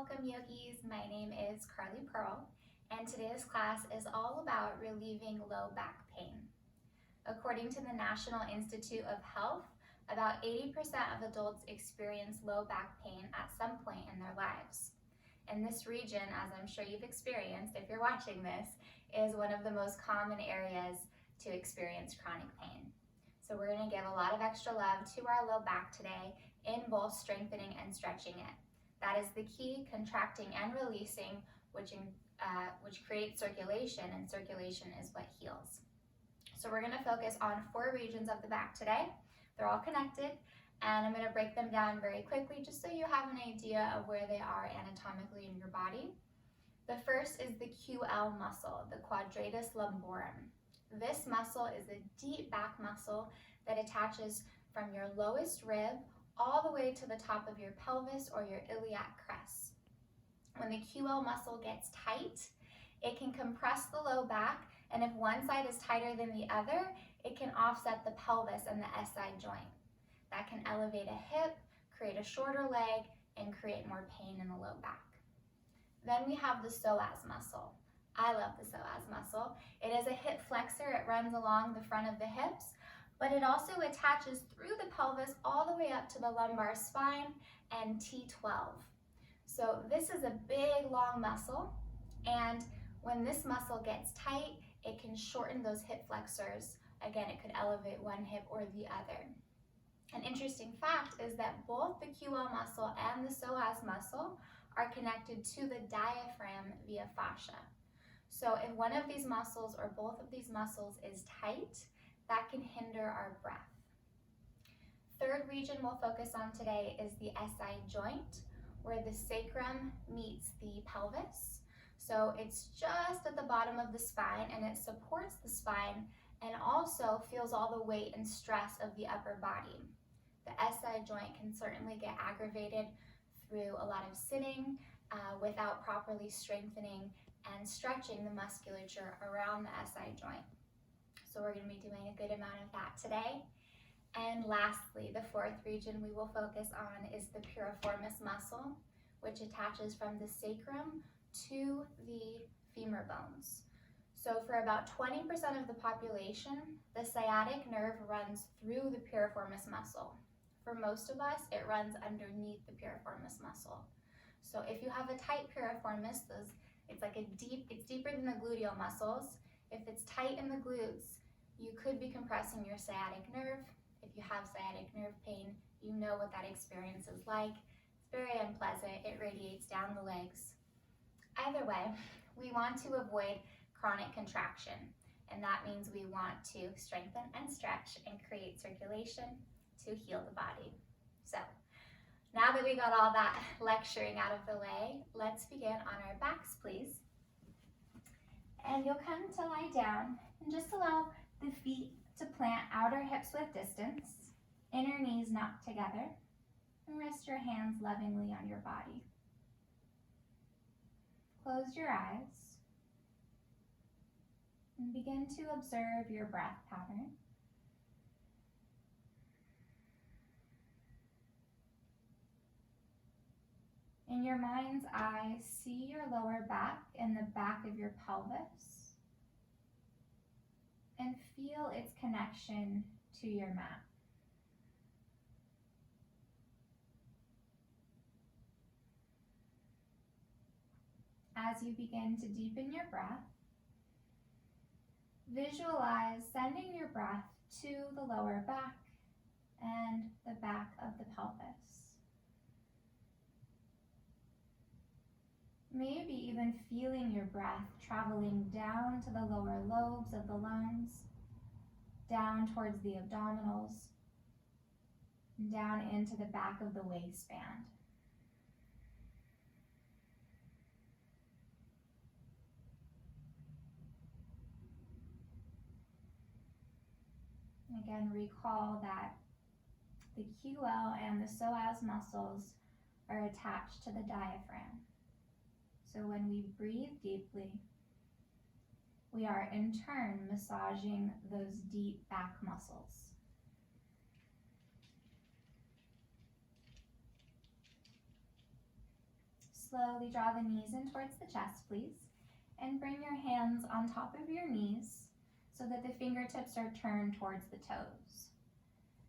Welcome yogis, my name is Carly Pearl, and today's class is all about relieving low back pain. According to the National Institute of Health, about 80% of adults experience low back pain at some point in their lives. And this region, as I'm sure you've experienced if you're watching this, is one of the most common areas to experience chronic pain. So we're going to give a lot of extra love to our low back today in both strengthening and stretching it. That is the key, contracting and releasing, which creates circulation, and circulation is what heals. So we're going to focus on 4 regions of the back today. They're all connected, and I'm going to break them down very quickly just so you have an idea of where they are anatomically in your body. The first is the QL muscle, the quadratus lumborum. This muscle is a deep back muscle that attaches from your lowest rib all the way to the top of your pelvis or your iliac crest. When the QL muscle gets tight, it can compress the low back, and if one side is tighter than the other, it can offset the pelvis and the SI joint. That can elevate a hip, create a shorter leg, and create more pain in the low back. Then we have the psoas muscle. I love the psoas muscle. It is a hip flexor. It runs along the front of the hips, but it also attaches through the pelvis all the way up to the lumbar spine and T12. So this is a big, long muscle, and when this muscle gets tight, it can shorten those hip flexors. Again, it could elevate one hip or the other. An interesting fact is that both the QL muscle and the psoas muscle are connected to the diaphragm via fascia. So if one of these muscles or both of these muscles is tight, that can hinder our breath. Third region we'll focus on today is the SI joint, where the sacrum meets the pelvis. So it's just at the bottom of the spine, and it supports the spine and also feels all the weight and stress of the upper body. The SI joint can certainly get aggravated through a lot of sitting without properly strengthening and stretching the musculature around the SI joint. So we're going to be doing a good amount of that today. And lastly, the 4th region we will focus on is the piriformis muscle, which attaches from the sacrum to the femur bones. So for about 20% of the population, the sciatic nerve runs through the piriformis muscle. For most of us, it runs underneath the piriformis muscle. So if you have a tight piriformis, it's deeper than the gluteal muscles. If it's tight in the glutes, you could be compressing your sciatic nerve. If you have sciatic nerve pain, you know what that experience is like. It's very unpleasant. It radiates down the legs. Either way, we want to avoid chronic contraction, and that means we want to strengthen and stretch and create circulation to heal the body. So now that we got all that lecturing out of the way, let's begin on our backs, please. And you'll come to lie down and just allow the feet to plant outer hips with distance, inner knees knocked together, and rest your hands lovingly on your body. Close your eyes and begin to observe your breath pattern. In your mind's eye, see your lower back and the back of your pelvis, and feel its connection to your mat. As you begin to deepen your breath, visualize sending your breath to the lower back and the back of the pelvis. Maybe even feeling your breath traveling down to the lower lobes of the lungs, down towards the abdominals, and down into the back of the waistband. Again, recall that the QL and the psoas muscles are attached to the diaphragm. So when we breathe deeply, we are in turn massaging those deep back muscles. Slowly draw the knees in towards the chest, please. And bring your hands on top of your knees so that the fingertips are turned towards the toes.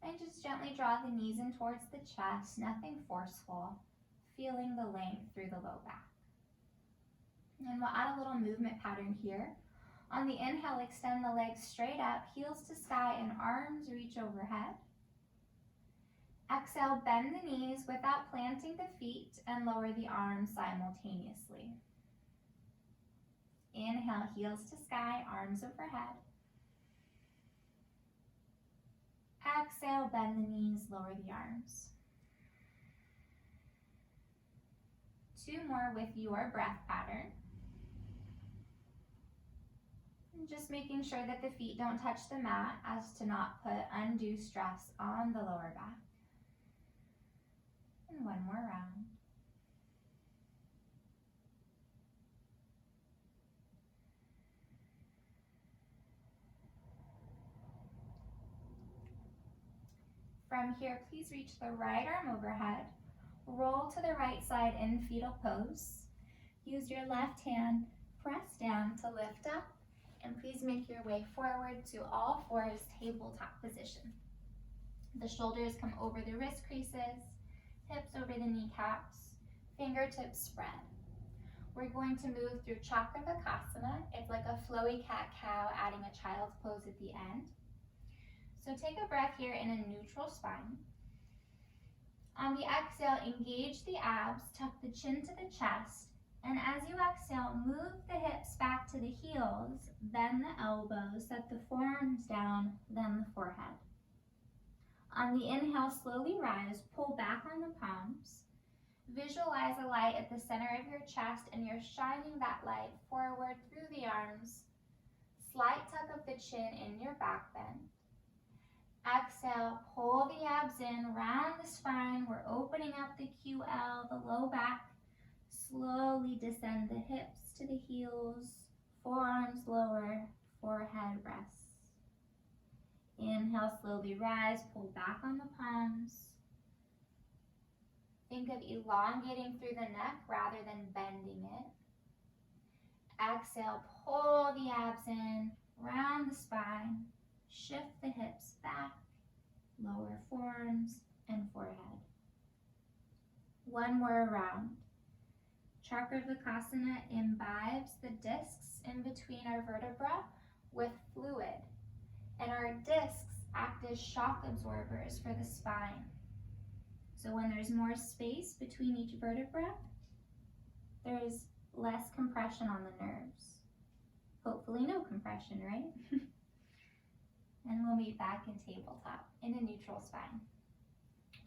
And just gently draw the knees in towards the chest, nothing forceful, feeling the length through the low back. And we'll add a little movement pattern here. On the inhale, extend the legs straight up, heels to sky, and arms reach overhead. Exhale, bend the knees without planting the feet and lower the arms simultaneously. Inhale, heels to sky, arms overhead. Exhale, bend the knees, lower the arms. 2 more with your breath pattern. And just making sure that the feet don't touch the mat as to not put undue stress on the lower back. And 1 more round. From here, please reach the right arm overhead. Roll to the right side in fetal pose. Use your left hand, press down to lift up, and please make your way forward to all fours, tabletop position. The shoulders come over the wrist creases, hips over the kneecaps, fingertips spread. We're going to move through chakravakasana. It's like a flowy cat-cow, adding a child's pose at the end. So take a breath here in a neutral spine. On the exhale, engage the abs, tuck the chin to the chest, and as you exhale, move the hips back to the heels, bend the elbows, set the forearms down, then the forehead. On the inhale, slowly rise, pull back on the palms. Visualize a light at the center of your chest, and you're shining that light forward through the arms. Slight tuck of the chin in your back bend. Exhale, pull the abs in, round the spine. We're opening up the QL, the low back. Slowly descend the hips to the heels, forearms lower, forehead rests. Inhale, slowly rise, pull back on the palms. Think of elongating through the neck rather than bending it. Exhale, pull the abs in, round the spine. Shift the hips back, lower forearms and forehead. 1 more round. Chakravakasana imbibes the discs in between our vertebra with fluid, and our discs act as shock absorbers for the spine. So when there's more space between each vertebra, there's less compression on the nerves. Hopefully no compression, right? And we'll meet back in tabletop in a neutral spine.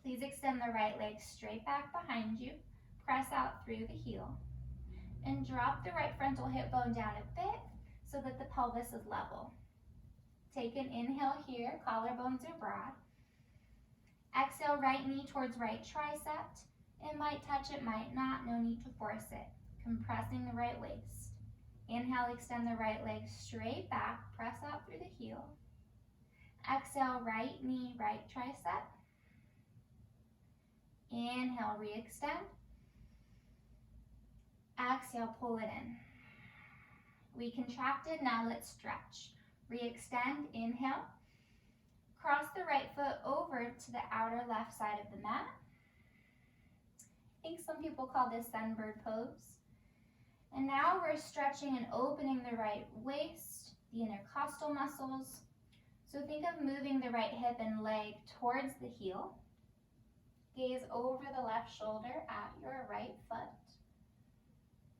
Please extend the right leg straight back behind you. Press out through the heel. And drop the right frontal hip bone down a bit so that the pelvis is level. Take an inhale here, collarbones are broad. Exhale, right knee towards right tricep. It might touch, it might not, no need to force it. Compressing the right waist. Inhale, extend the right leg straight back, press out through the heel. Exhale, right knee, right tricep. Inhale, re-extend. Exhale, pull it in. We contracted, now let's stretch. Re-extend, inhale. Cross the right foot over to the outer left side of the mat. I think some people call this sunbird pose. And now we're stretching and opening the right waist, the intercostal muscles. So think of moving the right hip and leg towards the heel. Gaze over the left shoulder at your right foot.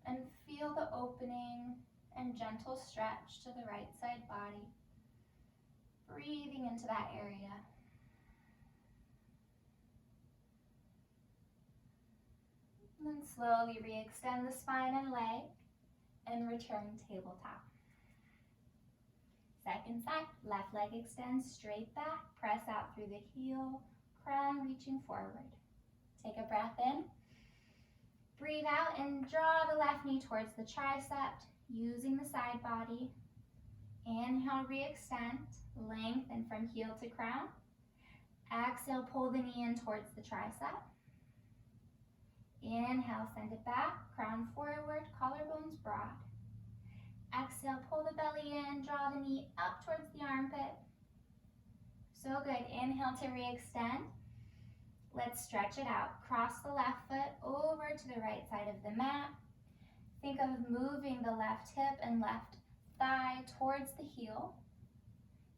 And feel the opening and gentle stretch to the right side body. Breathing into that area. And then slowly re-extend the spine and leg and return tabletop. Second side, left leg extends straight back, press out through the heel, crown reaching forward. Take a breath in. Breathe out and draw the left knee towards the tricep, using the side body. Inhale, re-extend, lengthen from heel to crown. Exhale, pull the knee in towards the tricep. Inhale, send it back, crown forward, collarbones broad. Exhale, pull the belly in, draw the knee up towards the armpit. So good. Inhale to re-extend. Let's stretch it out. Cross the left foot over to the right side of the mat. Think of moving the left hip and left thigh towards the heel.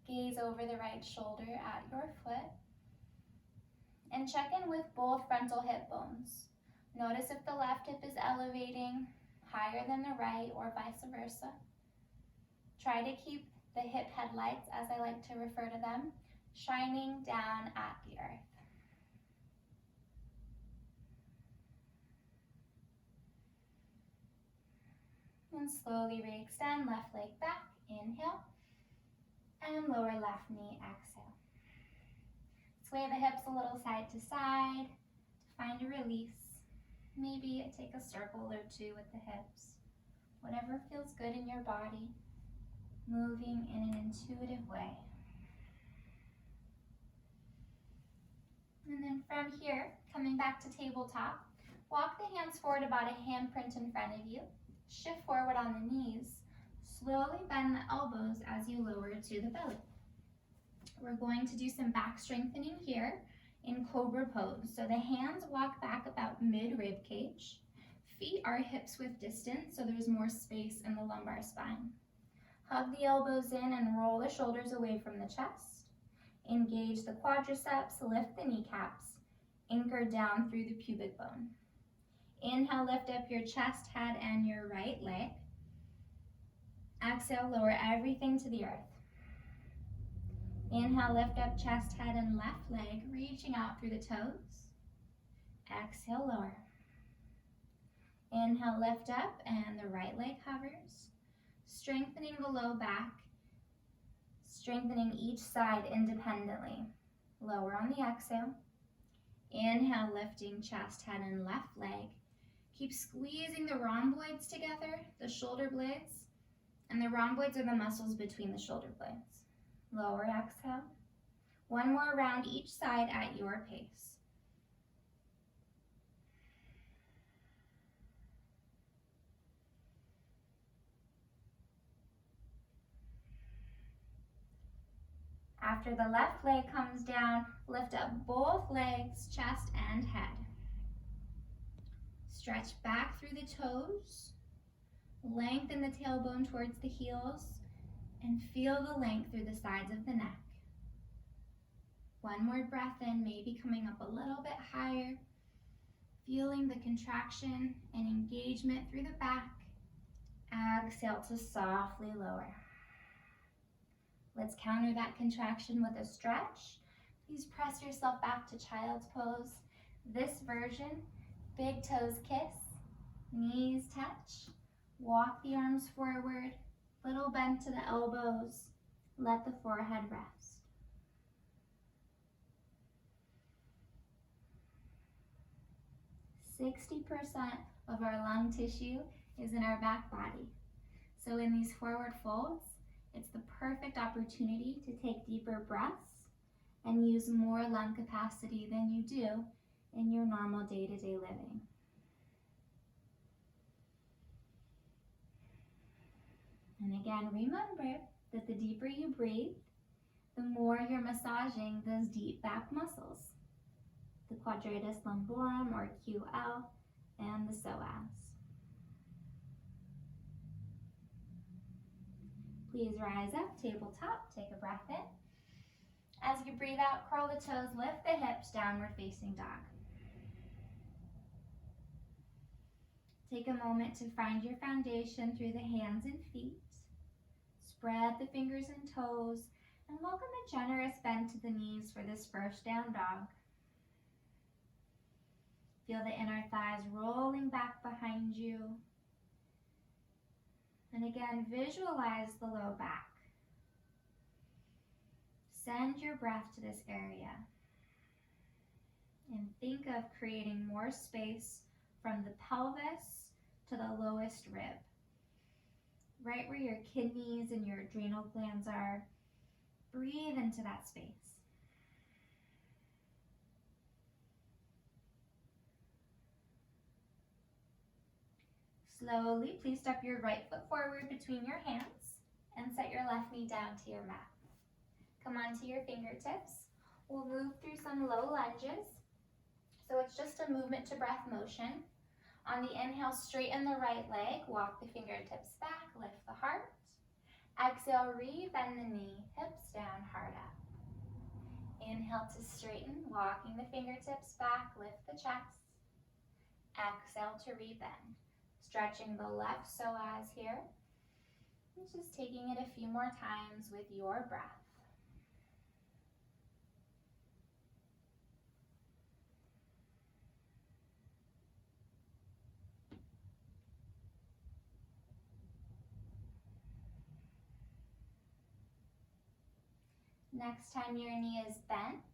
Gaze over the right shoulder at your foot. And check in with both frontal hip bones. Notice if the left hip is elevating higher than the right or vice versa. Try to keep the hip headlights, as I like to refer to them, shining down at the earth. And slowly re-extend, left leg back, inhale, and lower left knee, exhale. Sway the hips a little side to side to find a release. Maybe take a circle or two with the hips. Whatever feels good in your body, moving in an intuitive way. And then from here, coming back to tabletop, walk the hands forward about a handprint in front of you. Shift forward on the knees. Slowly bend the elbows as you lower to the belly. We're going to do some back strengthening here in Cobra pose. So the hands walk back about mid-rib cage. Feet are hips width distance, so there's more space in the lumbar spine. Hug the elbows in and roll the shoulders away from the chest. Engage the quadriceps, lift the kneecaps. Anchor down through the pubic bone. Inhale, lift up your chest, head, and your right leg. Exhale, lower everything to the earth. Inhale, lift up chest, head, and left leg, reaching out through the toes. Exhale, lower. Inhale, lift up, and the right leg hovers. Strengthening the low back, strengthening each side independently. Lower on the exhale. Inhale, lifting chest, head, and left leg. Keep squeezing the rhomboids together, the shoulder blades, and the rhomboids are the muscles between the shoulder blades. Lower exhale. One more round each side at your pace. After the left leg comes down, lift up both legs, chest and head. Stretch back through the toes. Lengthen the tailbone towards the heels and feel the length through the sides of the neck. One more breath in, maybe coming up a little bit higher. Feeling the contraction and engagement through the back. Exhale to softly lower. Let's counter that contraction with a stretch. Please press yourself back to child's pose. This version, big toes kiss, knees touch, walk the arms forward, little bend to the elbows, let the forehead rest. "60% of our lung tissue is in our back body. So in these forward folds, it's the perfect opportunity to take deeper breaths and use more lung capacity than you do in your normal day-to-day living. And again, remember that the deeper you breathe, the more you're massaging those deep back muscles, the quadratus lumborum or QL and the psoas. Please rise up, tabletop, take a breath in. As you breathe out, curl the toes, lift the hips, downward facing dog. Take a moment to find your foundation through the hands and feet. Spread the fingers and toes, and welcome a generous bend to the knees for this first down dog. Feel the inner thighs rolling back behind you. And again, visualize the low back. Send your breath to this area. And think of creating more space from the pelvis to the lowest rib. Right where your kidneys and your adrenal glands are. Breathe into that space. Slowly, please step your right foot forward between your hands and set your left knee down to your mat. Come onto your fingertips. We'll move through some low lunges. So it's just a movement to breath motion. On the inhale, straighten the right leg, walk the fingertips back, lift the heart. Exhale, re-bend the knee, hips down, heart up. Inhale to straighten, walking the fingertips back, lift the chest. Exhale to re-bend. Stretching the left psoas here. And just taking it a few more times with your breath. Next time your knee is bent,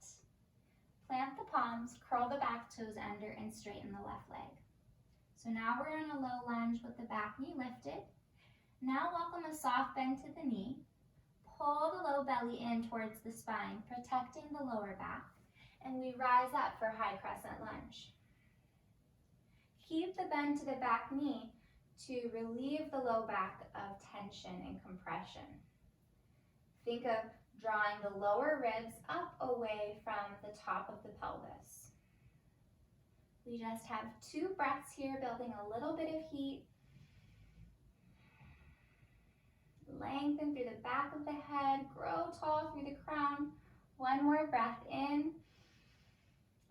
plant the palms, curl the back toes under, and straighten the left leg. So now we're in a low lunge with the back knee lifted. Now welcome a soft bend to the knee. Pull the low belly in towards the spine, protecting the lower back, and we rise up for high crescent lunge. Keep the bend to the back knee to relieve the low back of tension and compression. Think of drawing the lower ribs up away from the top of the pelvis. We just have 2 breaths here, building a little bit of heat. Lengthen through the back of the head, grow tall through the crown. 1 more breath in.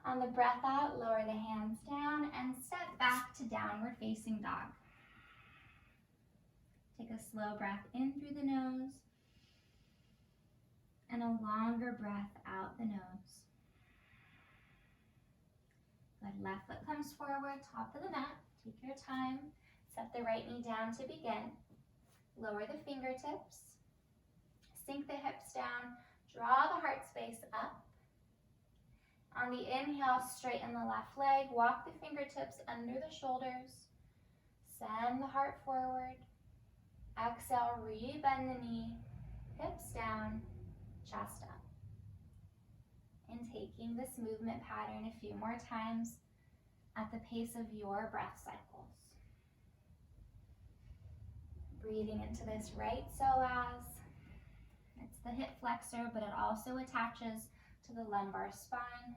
On the breath out, lower the hands down and step back to downward facing dog. Take a slow breath in through the nose and a longer breath out the nose. Good, left foot comes forward, top of the mat. Take your time. Set the right knee down to begin. Lower the fingertips. Sink the hips down. Draw the heart space up. On the inhale, straighten the left leg. Walk the fingertips under the shoulders. Send the heart forward. Exhale, re-bend the knee. Hips down, chest up. And taking this movement pattern a few more times at the pace of your breath cycles. Breathing into this right psoas. It's the hip flexor, but it also attaches to the lumbar spine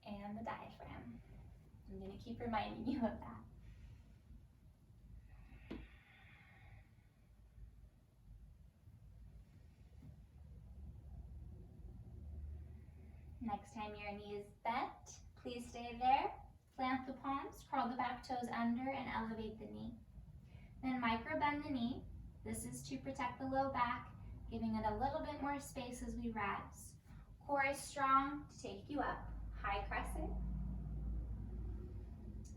and the diaphragm. I'm going to keep reminding you of that. Next time your knee is bent, please stay there. Plant the palms, curl the back toes under, and elevate the knee. Then micro bend the knee. This is to protect the low back, giving it a little bit more space as we rise. Core is strong to take you up. High crescent.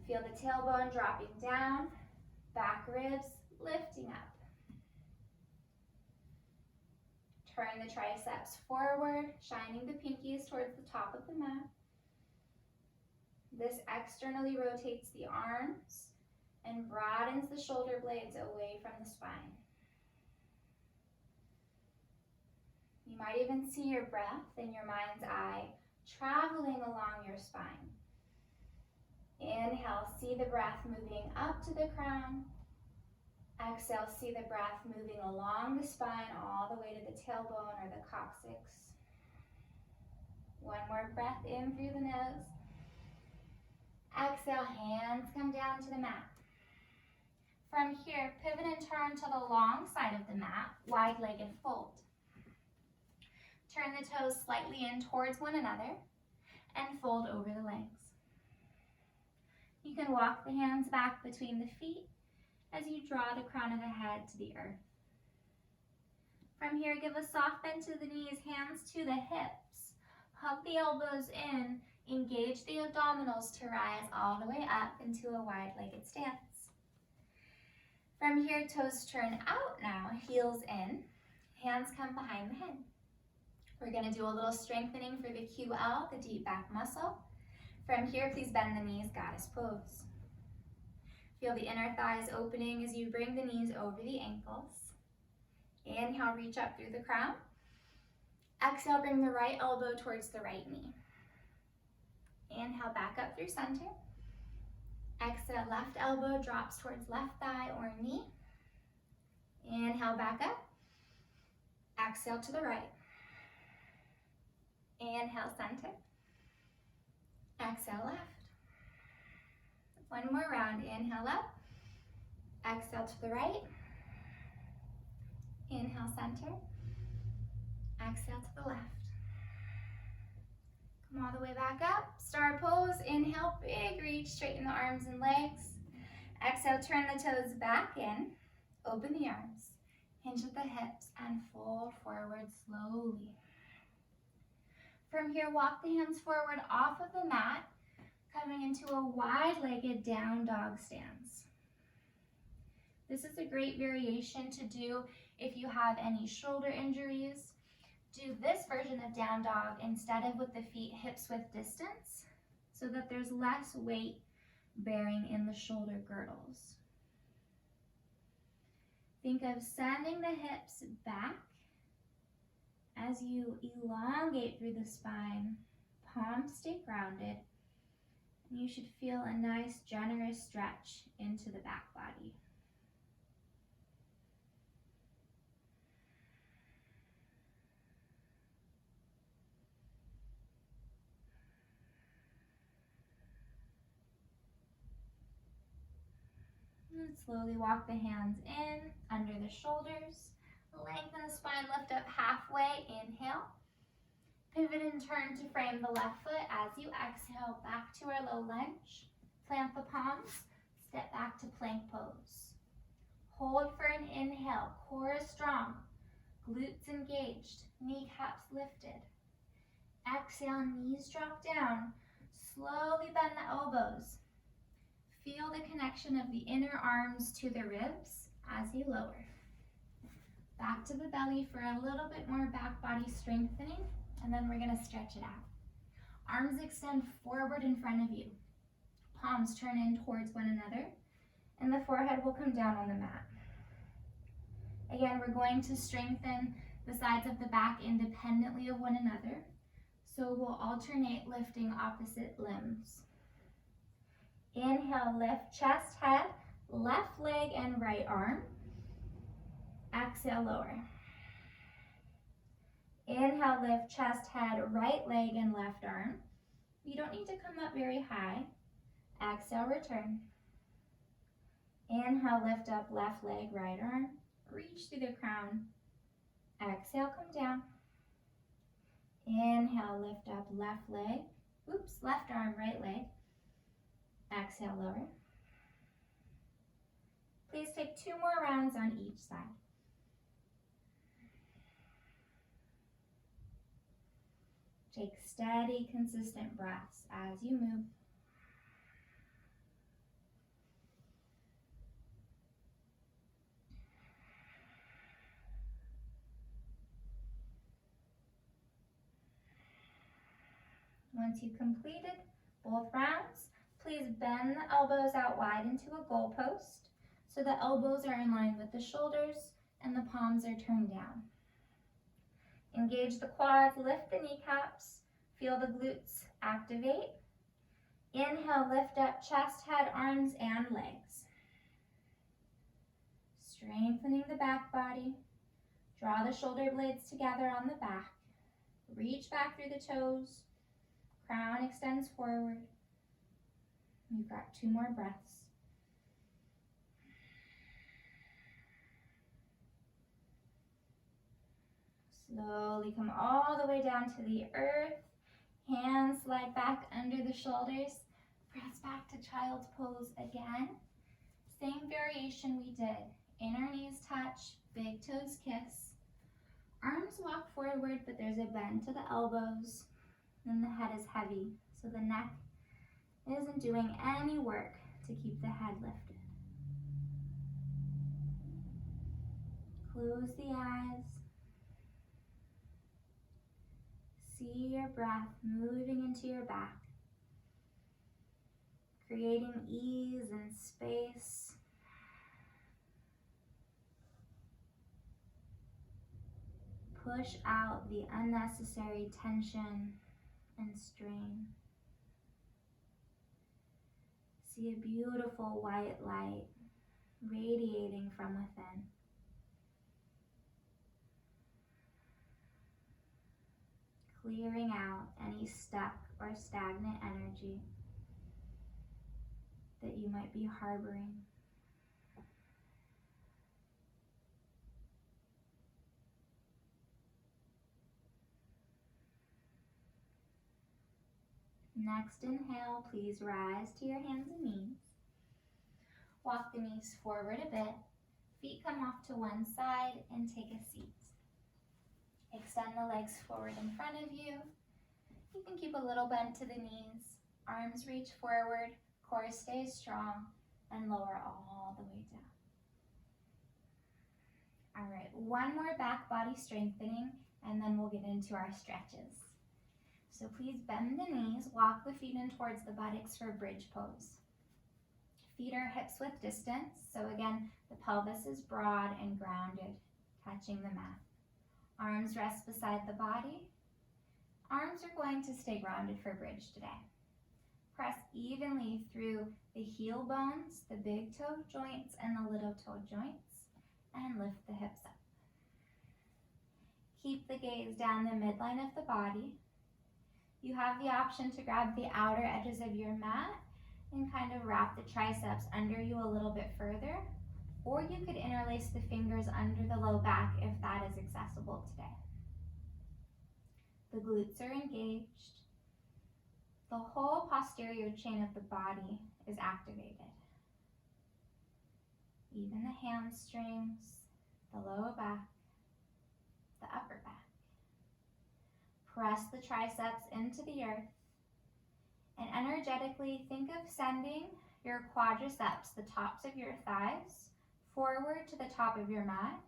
Feel the tailbone dropping down, back ribs lifting up. Turn the triceps forward, shining the pinkies towards the top of the mat. This externally rotates the arms and broadens the shoulder blades away from the spine. You might even see your breath in your mind's eye traveling along your spine. Inhale, see the breath moving up to the crown. Exhale, see the breath moving along the spine all the way to the tailbone or the coccyx. 1 more breath in through the nose. Exhale, hands come down to the mat. From here, pivot and turn to the long side of the mat, wide-legged fold. Turn the toes slightly in towards one another and fold over the legs. You can walk the hands back between the feet as you draw the crown of the head to the earth. From here, give a soft bend to the knees, hands to the hips. Hug the elbows in, engage the abdominals to rise all the way up into a wide-legged stance. From here, toes turn out now, heels in, hands come behind the head. We're going to do a little strengthening for the QL, the deep back muscle. From here, please bend the knees, goddess pose. Feel the inner thighs opening as you bring the knees over the ankles. Inhale, reach up through the crown. Exhale, bring the right elbow towards the right knee. Inhale, back up through center. Exhale, left elbow drops towards left thigh or knee. Inhale, back up. Exhale to the right. Inhale, center. Exhale, left. One more round. Inhale up. Exhale to the right. Inhale, center. Exhale to the left. Come all the way back up. Star pose. Inhale, big reach. Straighten the arms and legs. Exhale, turn the toes back in. Open the arms. Hinge at the hips and fold forward slowly. From here, walk the hands forward off of the mat, coming into a wide-legged down dog stance. This is a great variation to do if you have any shoulder injuries. Do this version of down dog instead of with the feet hips width distance, so that there's less weight bearing in the shoulder girdles. Think of sending the hips back as you elongate through the spine. Palms stay grounded, and you should feel a nice generous stretch into the back body. And slowly walk the hands in, under the shoulders. Lengthen the spine, lift up halfway. Inhale. Pivot and turn to frame the left foot as you exhale back to our low lunge. Plant the palms, step back to plank pose. Hold for an inhale, core is strong, glutes engaged, kneecaps lifted. Exhale, knees drop down. Slowly bend the elbows. Feel the connection of the inner arms to the ribs as you lower. Back to the belly for a little bit more back body strengthening, and then we're gonna stretch it out. Arms extend forward in front of you. Palms turn in towards one another, and the forehead will come down on the mat. Again, we're going to strengthen the sides of the back independently of one another, so we'll alternate lifting opposite limbs. Inhale, lift chest, head, left leg and right arm. Exhale, lower. Inhale, lift chest, head, right leg and left arm. You don't need to come up very high. Exhale, return. Inhale, lift up left leg, right arm. Reach through the crown. Exhale, come down. Inhale, lift up left leg. Left arm, right leg. Exhale, lower. Please take 2 more rounds on each side. Take steady, consistent breaths as you move. Once you've completed both rounds, please bend the elbows out wide into a goalpost so the elbows are in line with the shoulders and the palms are turned down. Engage the quads, lift the kneecaps, feel the glutes activate. Inhale, lift up chest, head, arms, and legs. Strengthening the back body. Draw the shoulder blades together on the back. Reach back through the toes. Crown extends forward. We've got 2 more breaths. Slowly come all the way down to the earth. Hands slide back under the shoulders. Press back to child's pose again. Same variation we did. Inner knees touch, big toes kiss. Arms walk forward, but there's a bend to the elbows. Then the head is heavy, so the neck isn't doing any work to keep the head lifted. Close the eyes. See your breath moving into your back, creating ease and space. Push out the unnecessary tension and strain. See a beautiful white light radiating from within. Clearing out any stuck or stagnant energy that you might be harboring. Next inhale, please rise to your hands and knees. Walk the knees forward a bit. Feet come off to one side and take a seat. Extend the legs forward in front of you. You can keep a little bend to the knees. Arms reach forward, core stays strong, and lower all the way down. All right, one more back body strengthening, and then we'll get into our stretches. So please bend the knees, walk the feet in towards the buttocks for bridge pose. Feet are hips width distance, so again, the pelvis is broad and grounded, touching the mat. Arms rest beside the body. Arms are going to stay grounded for bridge today. Press evenly through the heel bones, the big toe joints, and the little toe joints, and lift the hips up. Keep the gaze down the midline of the body. You have the option to grab the outer edges of your mat and kind of wrap the triceps under you a little bit further, or you could interlace the fingers under the low back if that is accessible today. The glutes are engaged. The whole posterior chain of the body is activated. Even the hamstrings, the lower back, the upper back. Press the triceps into the earth and energetically think of sending your quadriceps, the tops of your thighs, forward to the top of your mat.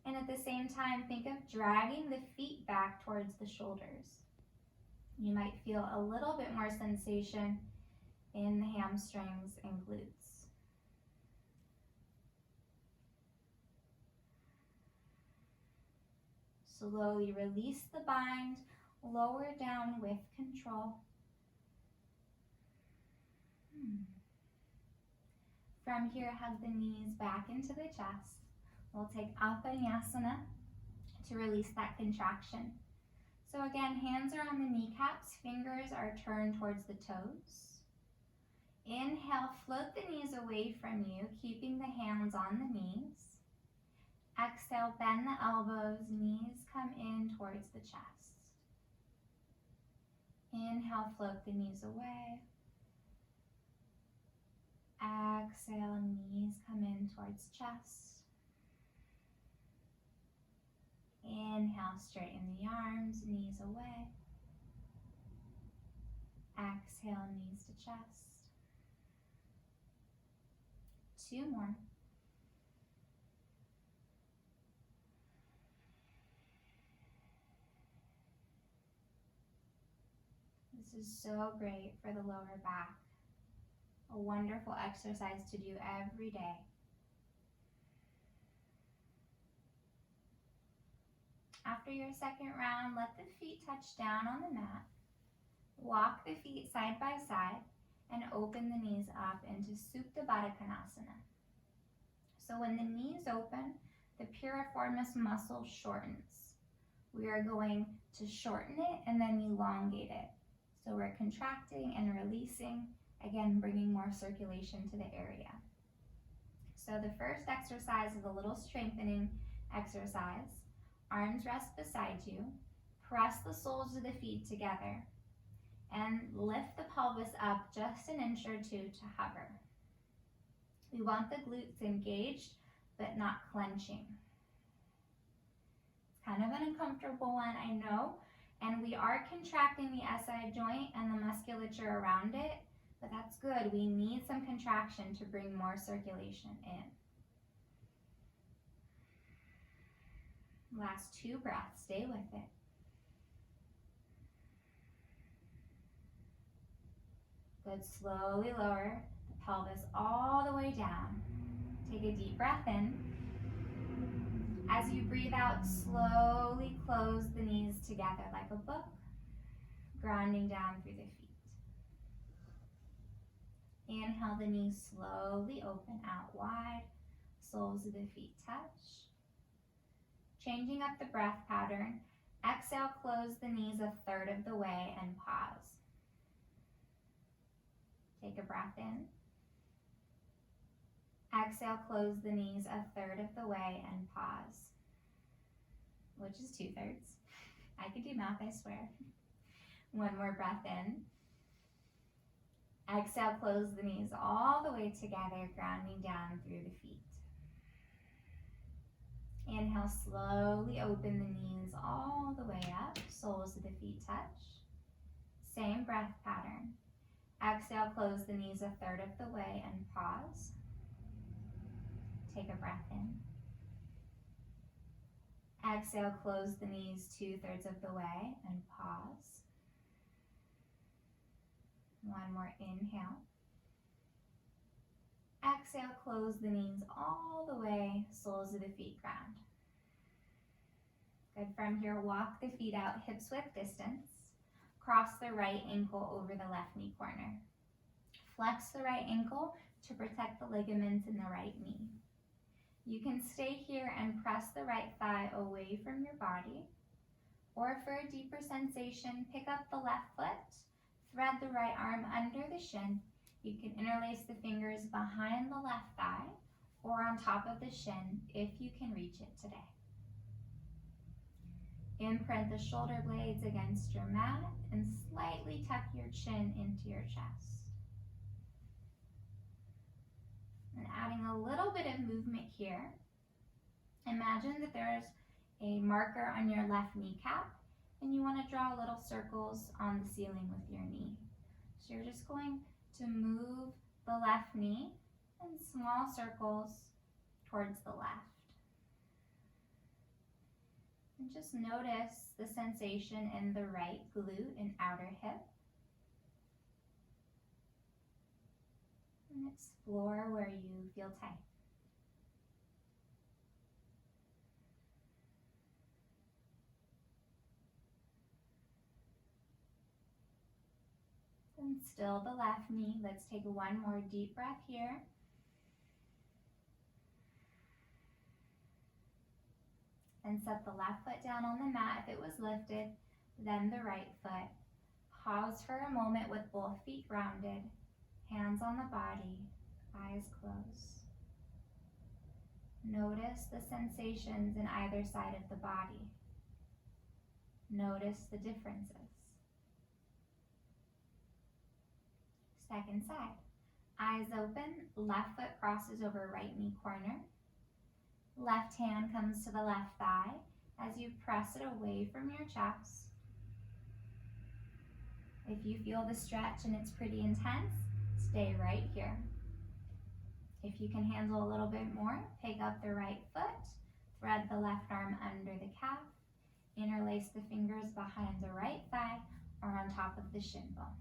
And at the same time, think of dragging the feet back towards the shoulders. You might feel a little bit more sensation in the hamstrings and glutes. Slowly release the bind, lower down with control. From here, hug the knees back into the chest. We'll take Apanyasana to release that contraction. So again, hands are on the kneecaps, fingers are turned towards the toes. Inhale, float the knees away from you, keeping the hands on the knees. Exhale, bend the elbows, knees come in towards the chest. Inhale, float the knees away. Exhale, knees come in towards chest. Inhale, straighten the arms, knees away. Exhale, knees to chest. 2 more. This is so great for the lower back. A wonderful exercise to do every day. After your second round, let the feet touch down on the mat. Walk the feet side by side and open the knees up into Supta Baddha Konasana. So when the knees open, the Piriformis muscle shortens. We are going to shorten it and then elongate it. So we're contracting and releasing, again, bringing more circulation to the area. So the first exercise is a little strengthening exercise. Arms rest beside you. Press the soles of the feet together and lift the pelvis up just an inch or 2 to hover. We want the glutes engaged, but not clenching. It's kind of an uncomfortable one, I know, and we are contracting the SI joint and the musculature around it, but that's good. We need some contraction to bring more circulation in. Last 2 breaths, stay with it. Good, slowly lower the pelvis all the way down. Take a deep breath in. As you breathe out, slowly close the knees together like a book, grounding down through the feet. Inhale, the knees slowly open out wide. Soles of the feet touch. Changing up the breath pattern. Exhale, close the knees a third of the way and pause. Take a breath in. Exhale, close the knees a third of the way and pause, which is 2/3. I could do math, I swear. One more breath in. Exhale, close the knees all the way together, grounding down through the feet. Inhale, slowly open the knees all the way up, soles of the feet touch. Same breath pattern. Exhale, close the knees a third of the way and pause. Take a breath in. Exhale, close the knees 2/3 of the way and pause. One more inhale. Exhale, close the knees all the way, soles of the feet ground. Good. From here, walk the feet out hips width distance. Cross the right ankle over the left knee corner. Flex the right ankle to protect the ligaments in the right knee. You can stay here and press the right thigh away from your body, or for a deeper sensation, pick up the left foot, thread the right arm under the shin. You can interlace the fingers behind the left thigh or on top of the shin if you can reach it today. Imprint the shoulder blades against your mat and slightly tuck your chin into your chest. And adding a little bit of movement here, imagine that there's a marker on your left kneecap and you want to draw little circles on the ceiling with your knee. So you're just going to move the left knee in small circles towards the left. And just notice the sensation in the right glute and outer hip. And explore where you feel tight. And still the left knee. Let's take one more deep breath here. And set the left foot down on the mat if it was lifted, then the right foot. Pause for a moment with both feet grounded, hands on the body, eyes closed. Notice the sensations in either side of the body. Notice the differences. Second side. Eyes open, left foot crosses over right knee corner. Left hand comes to the left thigh as you press it away from your chest. If you feel the stretch and it's pretty intense, stay right here. If you can handle a little bit more, pick up the right foot, thread the left arm under the calf, interlace the fingers behind the right thigh or on top of the shin bone.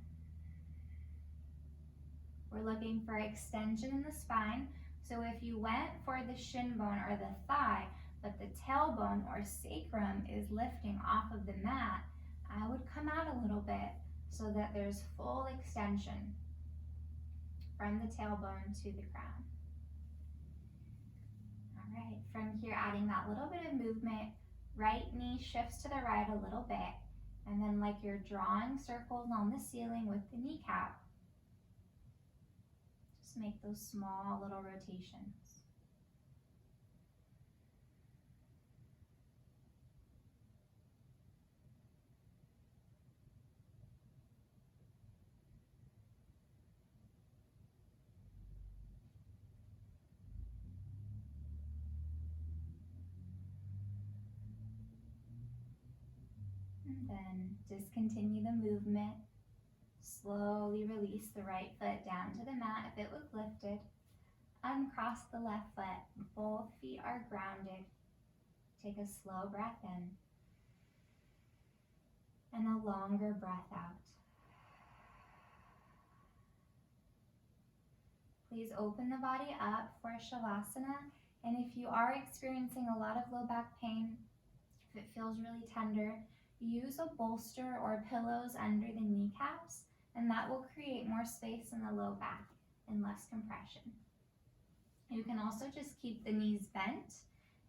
We're looking for extension in the spine. So if you went for the shin bone or the thigh, but the tailbone or sacrum is lifting off of the mat, I would come out a little bit so that there's full extension from the tailbone to the crown. All right, from here, adding that little bit of movement, right knee shifts to the right a little bit, and then like you're drawing circles on the ceiling with the kneecap, just make those small little rotations. And then discontinue the movement. Slowly release the right foot down to the mat if it was lifted. Uncross the left foot. Both feet are grounded. Take a slow breath in and a longer breath out. Please open the body up for Shavasana. And if you are experiencing a lot of low back pain, if it feels really tender, use a bolster or pillows under the kneecaps, and that will create more space in the low back and less compression. You can also just keep the knees bent,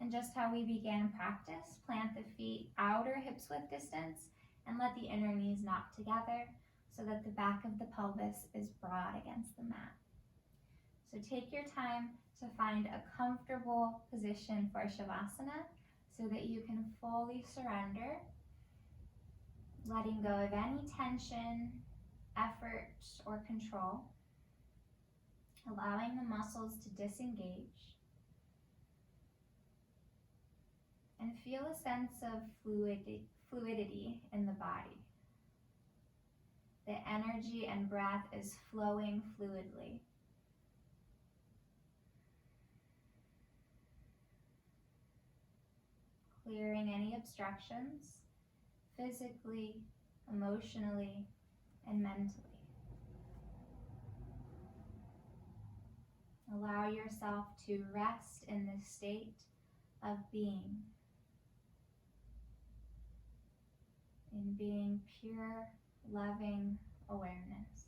and just how we began practice, plant the feet outer hips width distance and let the inner knees knock together so that the back of the pelvis is broad against the mat. So take your time to find a comfortable position for Shavasana so that you can fully surrender, letting go of any tension, effort, or control, allowing the muscles to disengage, and feel a sense of fluidity in the body. The energy and breath is flowing fluidly. Clearing any obstructions, physically, emotionally, and mentally. Allow yourself to rest in this state of being, in being pure, loving awareness.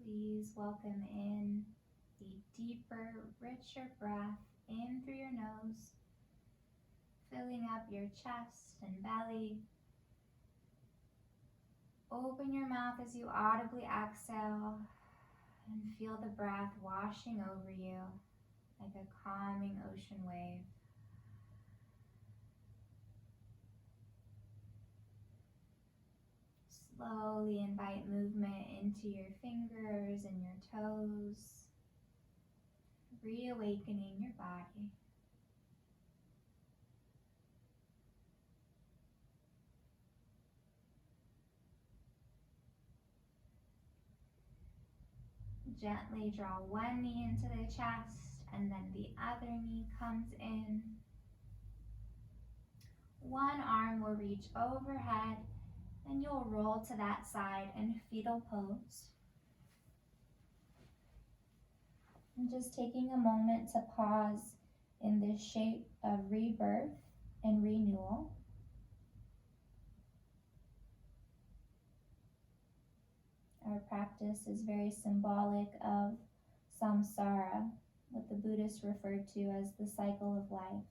Please welcome in the deeper, richer breath in through your nose, filling up your chest and belly. Open your mouth as you audibly exhale and feel the breath washing over you like a calming ocean wave. Slowly invite movement into your fingers and your toes, reawakening your body. Gently draw one knee into the chest and then the other knee comes in. One arm will reach overhead and you'll roll to that side in fetal pose. And just taking a moment to pause in this shape of rebirth and renewal. Our practice is very symbolic of samsara, what the Buddhists referred to as the cycle of life.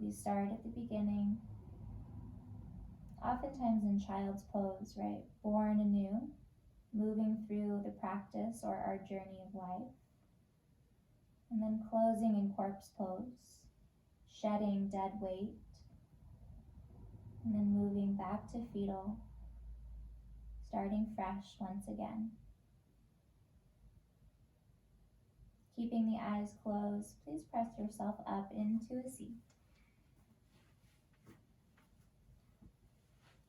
We start at the beginning, oftentimes in child's pose, right? Born anew, moving through the practice or our journey of life. And then closing in corpse pose, shedding dead weight, and then moving back to fetal, starting fresh once again. keeping the eyes closed, please press yourself up into a seat.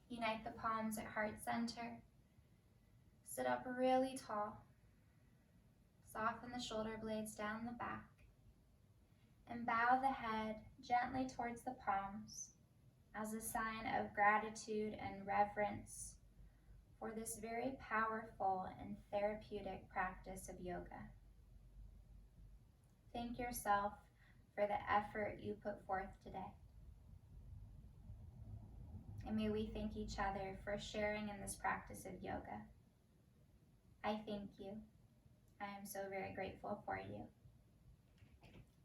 Unite the palms at heart center. Sit up really tall. Soften the shoulder blades down the back. And bow the head gently towards the palms as a sign of gratitude and reverence for this very powerful and therapeutic practice of yoga. Thank yourself for the effort you put forth today. And may we thank each other for sharing in this practice of yoga. I thank you. I am so very grateful for you.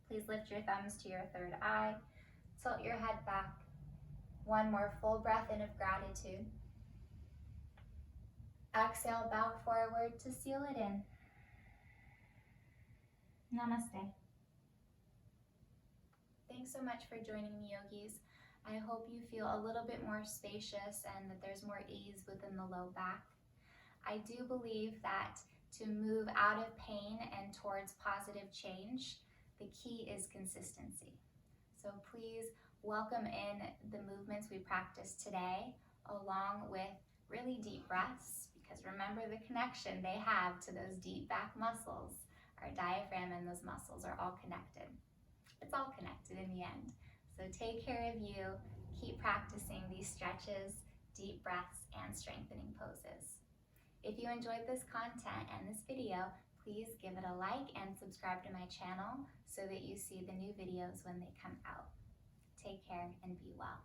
Please lift your thumbs to your third eye. Tilt your head back. One more full breath in of gratitude. Exhale, bow forward to seal it in. Namaste. Thanks so much for joining me, yogis. I hope you feel a little bit more spacious and that there's more ease within the low back. I do believe that to move out of pain and towards positive change, the key is consistency. So please welcome in the movements we practiced today, along with really deep breaths, because remember the connection they have to those deep back muscles. Our diaphragm and those muscles are all connected. It's all connected in the end. So take care of you. Keep practicing these stretches, deep breaths, and strengthening poses. If you enjoyed this content and this video, please give it a like and subscribe to my channel so that you see the new videos when they come out. Take care and be well.